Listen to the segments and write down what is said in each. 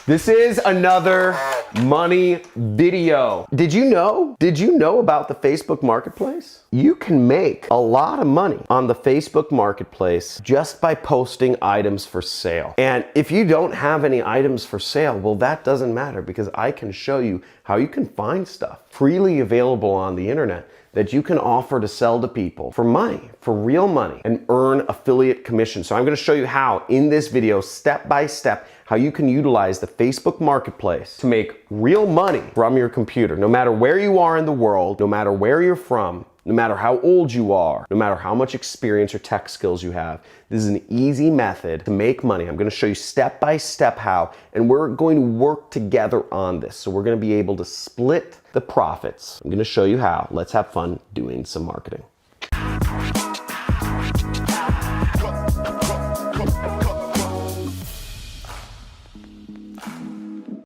This is another money video. Did you know about the Facebook Marketplace? You can make a lot of money on the Facebook Marketplace just by posting items for sale. And if you don't have any items for sale, well, that doesn't matter because I can show you how you can find stuff freely available on the internet that you can offer to sell to people for money, for real money, and earn affiliate commission. So I'm gonna show you how in this video, step by step, how you can utilize the Facebook Marketplace to make real money from your computer. No matter where you are in the world, no matter where you're from, no matter how old you are, no matter how much experience or tech skills you have, this is an easy method to make money. I'm gonna show you step by step how, and we're going to work together on this. So we're gonna be able to split the profits. I'm gonna show you how. Let's have fun doing some marketing.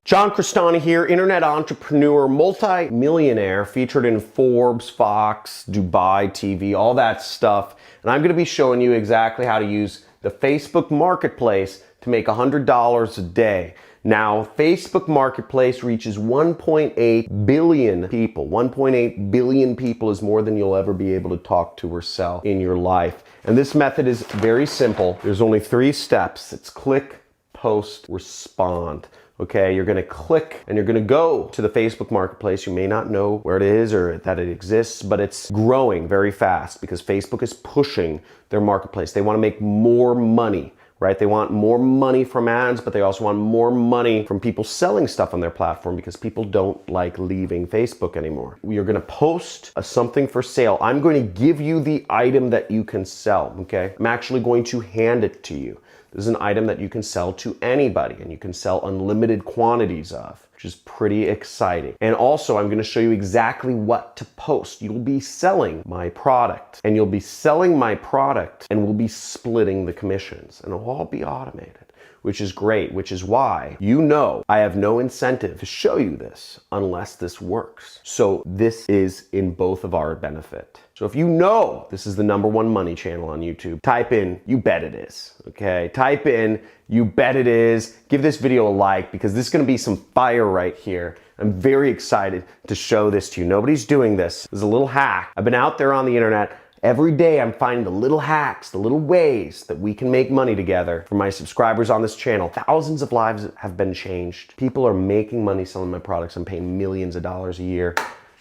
John Crestani here, internet entrepreneur, multi-millionaire, featured in Forbes, Fox, Dubai TV, all that stuff. And I'm gonna be showing you exactly how to use the Facebook Marketplace to make $100 a day. Now, Facebook Marketplace reaches 1.8 billion people. 1.8 billion people is more than you'll ever be able to talk to or sell in your life. And this method is very simple. There's only 3 steps. It's click, post, respond. Okay, you're gonna click and you're gonna go to the Facebook Marketplace. You may not know where it is or that it exists, but it's growing very fast because Facebook is pushing their marketplace. They wanna make more money, right? They want more money from ads, but they also want more money from people selling stuff on their platform because people don't like leaving Facebook anymore. You're gonna post something for sale. I'm going to give you the item that you can sell, okay? I'm actually going to hand it to you. This is an item that you can sell to anybody and you can sell unlimited quantities of, which is pretty exciting. And also I'm gonna show you exactly what to post. You'll be selling my product and you'll be selling my product and we'll be splitting the commissions and it'll all be automated, which is great, which is why you know I have no incentive to show you this unless this works. So this is in both of our benefit. So if you know this is the #1 money channel on YouTube, type in, you bet it is, okay? Type in, you bet it is. Give this video a like because this is gonna be some fire right here. I'm very excited to show this to you. Nobody's doing this. This is a little hack. I've been out there on the internet. Every day I'm finding the little hacks, the little ways that we can make money together. For my subscribers on this channel, thousands of lives have been changed. People are making money selling my products. I'm paying millions of dollars a year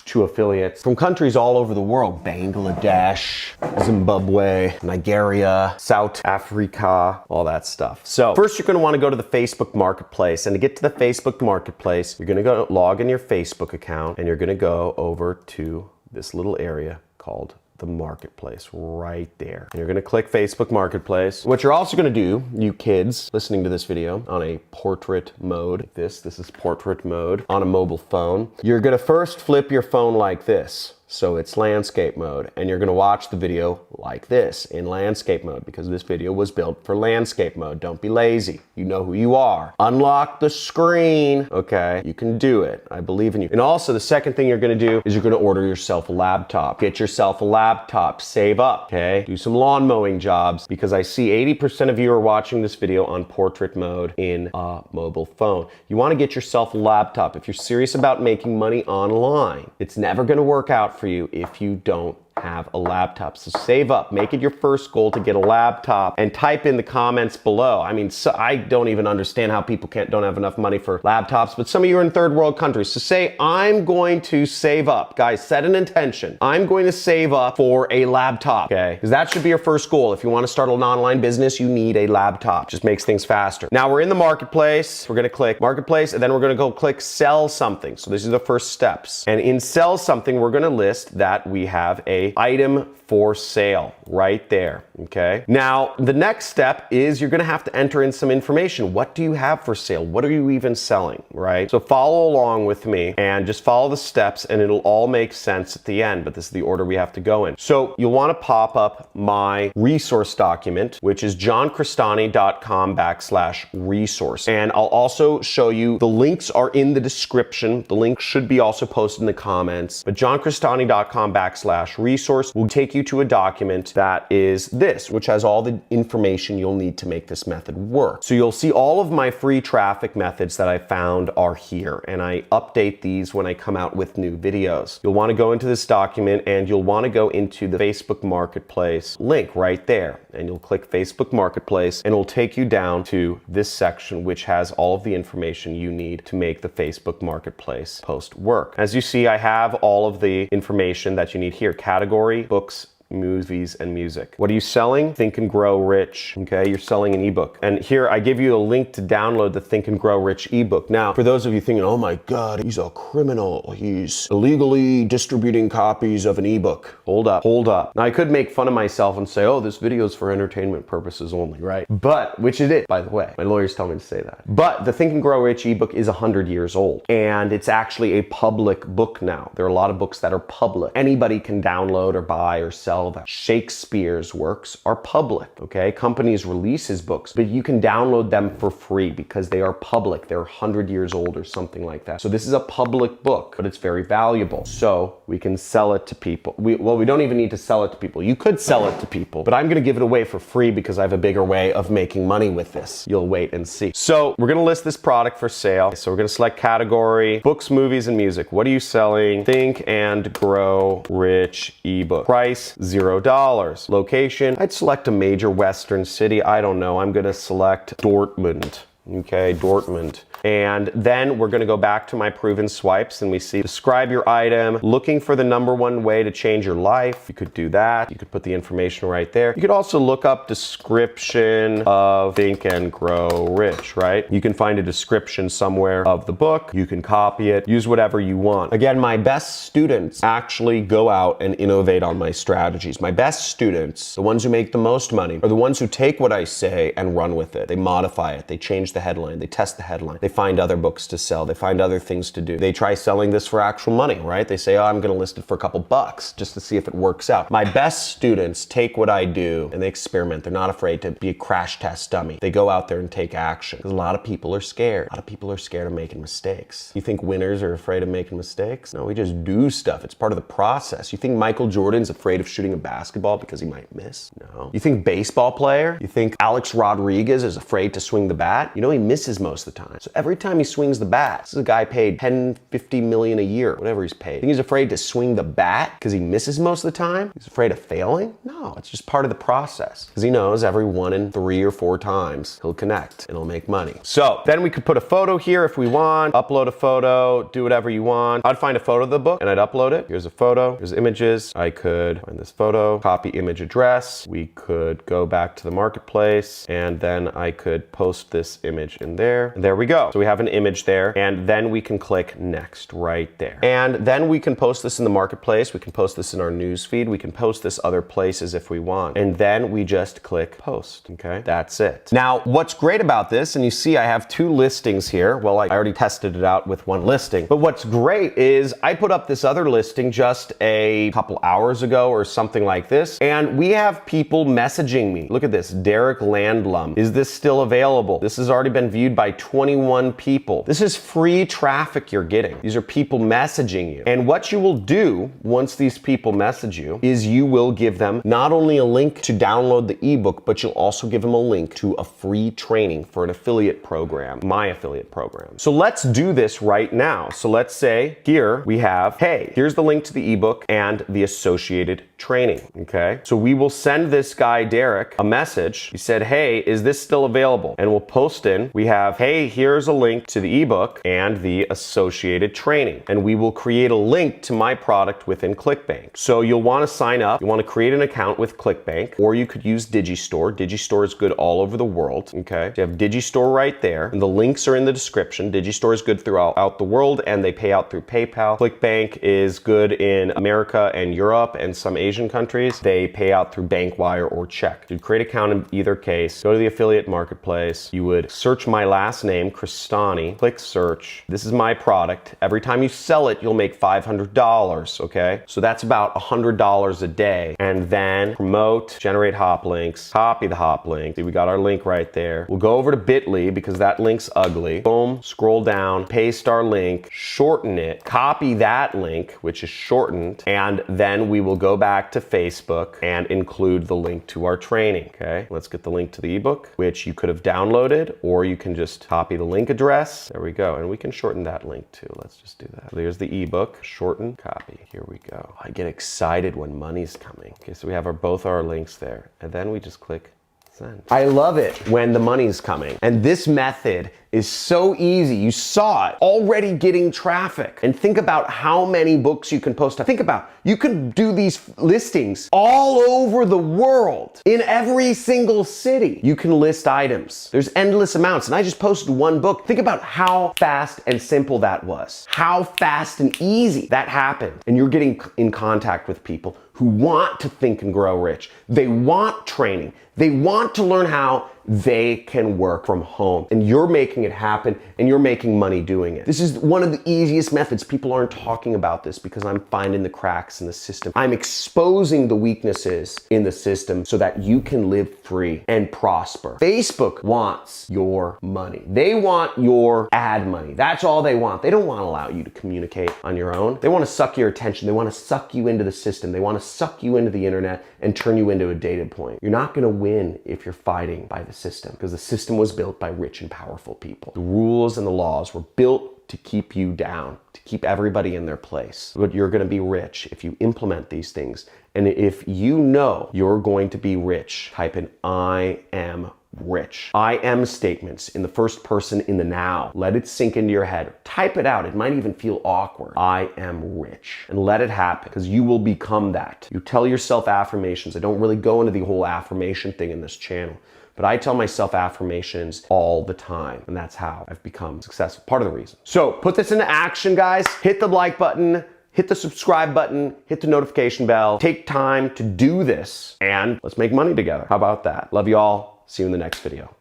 to affiliates from countries all over the world. Bangladesh, Zimbabwe, Nigeria, South Africa, all that stuff. So first you're gonna wanna go to the Facebook Marketplace, and to get to the Facebook Marketplace, you're gonna go log in your Facebook account and you're gonna go over to this little area called the Marketplace right there. And you're gonna click Facebook Marketplace. What you're also gonna do, you kids listening to this video on a portrait mode, this is portrait mode on a mobile phone. You're gonna first flip your phone like this. So it's landscape mode, and you're gonna watch the video like this in landscape mode because this video was built for landscape mode. Don't be lazy. You know who you are. Unlock the screen, okay? You can do it. I believe in you. And also the second thing you're gonna do is you're gonna order yourself a laptop. Get yourself a laptop, save up, okay? Do some lawn mowing jobs because I see 80% of you are watching this video on portrait mode in a mobile phone. You wanna get yourself a laptop. If you're serious about making money online, it's never gonna work out for you if you don't have a laptop. So save up, make it your first goal to get a laptop, and type in the comments below. I mean, so I don't even understand how people don't have enough money for laptops, but some of you are in third world countries. So say, I'm going to save up. Guys, set an intention. I'm going to save up for a laptop, okay? Because that should be your first goal. If you want to start an online business, you need a laptop. Just makes things faster. Now we're in the Marketplace. We're gonna click Marketplace, and then we're gonna go click Sell Something. So these are the first steps. And in Sell Something, we're gonna list that we have a item for sale right there, okay? Now, the next step is you're gonna have to enter in some information. What do you have for sale? What are you even selling, right? So follow along with me and just follow the steps and it'll all make sense at the end, but this is the order we have to go in. So you'll wanna pop up my resource document, which is johncrestani.com/resource. And I'll also show you, the links are in the description. The link should be also posted in the comments, but johncrestani.com/resource resource will take you to a document that is this, which has all the information you'll need to make this method work. So you'll see all of my free traffic methods that I found are here, and I update these when I come out with new videos. You'll want to go into this document and you'll want to go into the Facebook Marketplace link right there, and you'll click Facebook Marketplace and it'll take you down to this section which has all of the information you need to make the Facebook Marketplace post work. As you see, I have all of the information that you need here: category, books, movies, and music. What are you selling? Think and Grow Rich. Okay, you're selling an ebook. And here I give you a link to download the Think and Grow Rich ebook. Now, for those of you thinking, oh my God, he's a criminal, he's illegally distributing copies of an ebook. Hold up. Now I could make fun of myself and say, oh, this video is for entertainment purposes only, right? But, which it is, by the way. My lawyers tell me to say that. But the Think and Grow Rich ebook is 100 years old, and it's actually a public book now. There are a lot of books that are public. Anybody can download or buy or sell them. Shakespeare's works are public, okay? Companies release his books, but you can download them for free because they are public. They're 100 years old or something like that. So this is a public book, but it's very valuable. So we can sell it to people. We don't even need to sell it to people. You could sell it to people, but I'm gonna give it away for free because I have a bigger way of making money with this. You'll wait and see. So we're gonna list this product for sale. So we're gonna select category, books, movies, and music. What are you selling? Think and Grow Rich ebook. Price, $0. Location, I'd select a major Western city. I don't know, I'm gonna select Dortmund. Okay, Dortmund. And then we're gonna go back to my proven swipes and we see describe your item, looking for the #1 way to change your life. You could do that. You could put the information right there. You could also look up description of Think and Grow Rich, right? You can find a description somewhere of the book. You can copy it, use whatever you want. Again, my best students actually go out and innovate on my strategies. My best students, the ones who make the most money, are the ones who take what I say and run with it. They modify it. They change the headline. They test the headline. They find other books to sell. They find other things to do. They try selling this for actual money, right? They say, oh, I'm gonna list it for a couple bucks just to see if it works out. My best students take what I do and they experiment. They're not afraid to be a crash test dummy. They go out there and take action. Because a lot of people are scared. A lot of people are scared of making mistakes. You think winners are afraid of making mistakes? No, we just do stuff. It's part of the process. You think Michael Jordan's afraid of shooting a basketball because he might miss? No. You think baseball player? You think Alex Rodriguez is afraid to swing the bat? You know he misses most of the time. So every time he swings the bat, this is a guy paid 10, 50 million a year, whatever he's paid. Think he's afraid to swing the bat because he misses most of the time? He's afraid of failing? No, it's just part of the process. Because he knows every 1 in 3 or 4 times he'll connect and he'll make money. So then we could put a photo here if we want, upload a photo, do whatever you want. I'd find a photo of the book and I'd upload it. Here's a photo, here's images. I could find this photo, copy image address. We could go back to the marketplace and then I could post this image in there. And there we go. So we have an image there and then we can click next right there. And then we can post this in the marketplace. We can post this in our news feed. We can post this other places if we want. And then we just click post, okay? That's it. Now, what's great about this, and you see I have 2 listings here. Well, I already tested it out with 1 listing. But what's great is I put up this other listing just a couple hours ago or something like this. And we have people messaging me. Look at this, Derek Landlum. Is this still available? This has already been viewed by 21 people. This is free traffic you're getting. These are people messaging you. And what you will do once these people message you is you will give them not only a link to download the ebook, but you'll also give them a link to a free training for an affiliate program, my affiliate program. So let's do this right now. So let's say here we have, hey, here's the link to the ebook and the associated training, okay? So we will send this guy, Derek, a message. He said, hey, is this still available? And we'll post in, we have, hey, here's a link to the ebook and the associated training. And we will create a link to my product within ClickBank. So you'll wanna sign up, you wanna create an account with ClickBank, or you could use Digistore. Digistore is good all over the world, okay? So you have Digistore right there, and the links are in the description. Digistore is good throughout the world, and they pay out through PayPal. ClickBank is good in America and Europe and some Asian countries. They pay out through Bankwire or check. You'd create an account in either case, go to the affiliate marketplace, you would search my last name, Crestani, click search. This is my product. Every time you sell it, you'll make $500, okay? So that's about $100 a day. And then promote, generate hop links, copy the hop link. See, we got our link right there. We'll go over to Bitly because that link's ugly. Boom, scroll down, paste our link, shorten it, copy that link, which is shortened, and then we will go back to Facebook and include the link to our training, okay? Let's get the link to the ebook, which you could have downloaded, or you can just copy the link address. There we go, and we can shorten that link too. Let's just do that. So there's the ebook, shorten, copy. Here we go. I get excited when money's coming. Okay, so we have both our links there, and then we just click send. I love it when the money's coming. And this method is so easy. You saw it already getting traffic. And think about how many books you can post. Think about, you can do these listings all over the world, in every single city. You can list items. There's endless amounts. And I just posted one book. Think about how fast and simple that was. How fast and easy that happened. And you're getting in contact with people who want to think and grow rich. They want training. They want to learn how they can work from home, and you're making it happen, and you're making money doing it. This is one of the easiest methods. People aren't talking about this because I'm finding the cracks in the system. I'm exposing the weaknesses in the system so that you can live free and prosper. Facebook wants your money. They want your ad money. That's all they want. They don't want to allow you to communicate on your own. They want to suck your attention. They want to suck you into the system. They want to suck you into the internet and turn you into a data point. You're not going to win if you're fighting by the system, because the system was built by rich and powerful people. The rules and the laws were built to keep you down, to keep everybody in their place. But you're going to be rich if you implement these things. And if you know you're going to be rich, type in I am rich. I am statements in the first person in the now. Let it sink into your head. Type it out. It might even feel awkward. I am rich. And let it happen, because you will become that. You tell yourself affirmations. I don't really go into the whole affirmation thing in this channel, but I tell myself affirmations all the time, and that's how I've become successful. Part of the reason. So put this into action, guys. Hit the like button, hit the subscribe button, hit the notification bell. Take time to do this, and let's make money together. How about that? Love you all. See you in the next video.